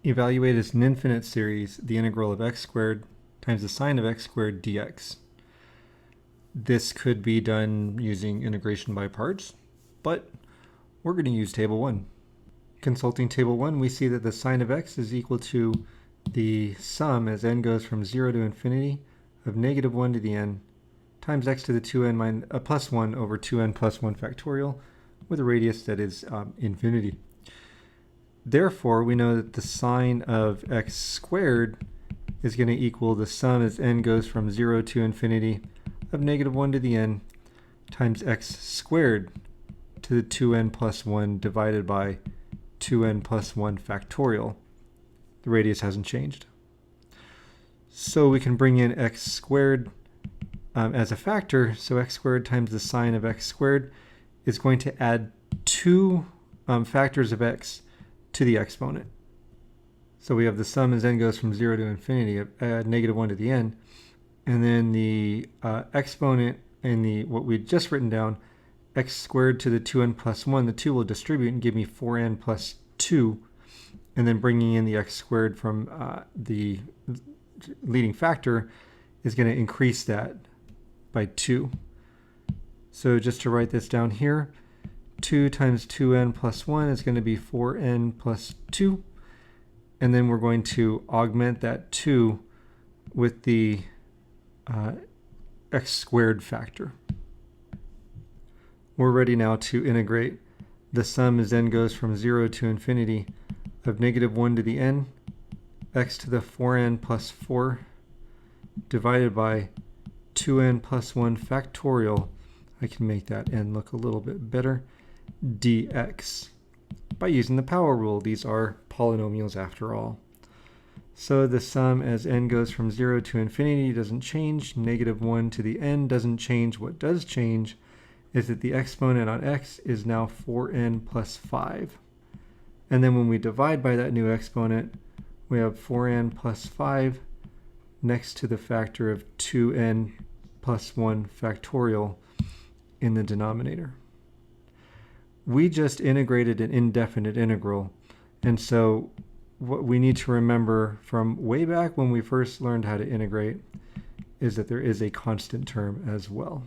Evaluate as an infinite series the integral of x squared times the sine of x squared dx. This could be done using integration by parts, but we're going to use table 1. Consulting table 1, we see that the sine of x is equal to the sum as n goes from 0 to infinity of negative 1 to the n times x to the 2n plus 1 over 2n plus 1 factorial with a radius that is infinity. Therefore, we know that the sine of x squared is going to equal the sum as n goes from 0 to infinity of negative 1 to the n times x squared to the 2n plus 1 divided by 2n plus 1 factorial. The radius hasn't changed. So we can bring in x squared as a factor. So x squared times the sine of x squared is going to add two factors of x to the exponent. So we have the sum as n goes from 0 to infinity of negative 1 to the n, and then the exponent in the what we'd just written down, x squared to the 2n plus 1, the 2 will distribute and give me 4n plus 2, and then bringing in the x squared from the leading factor is going to increase that by 2. So just to write this down here, 2 times 2n plus 1 is going to be 4n plus 2. And then we're going to augment that 2 with the x squared factor. We're ready now to integrate. The sum as n goes from 0 to infinity of negative 1 to the n, x to the 4n plus 4 divided by 2n plus 1 factorial. I can make that n look a little bit better. Dx by using the power rule. These are polynomials after all. So the sum as n goes from 0 to infinity doesn't change. Negative 1 to the n doesn't change. What does change is that the exponent on x is now 4n plus 5. And then when we divide by that new exponent, we have 4n plus 5 next to the factor of 2n plus 1 factorial in the denominator. We just integrated an indefinite integral, and so what we need to remember from way back when we first learned how to integrate is that there is a constant term as well.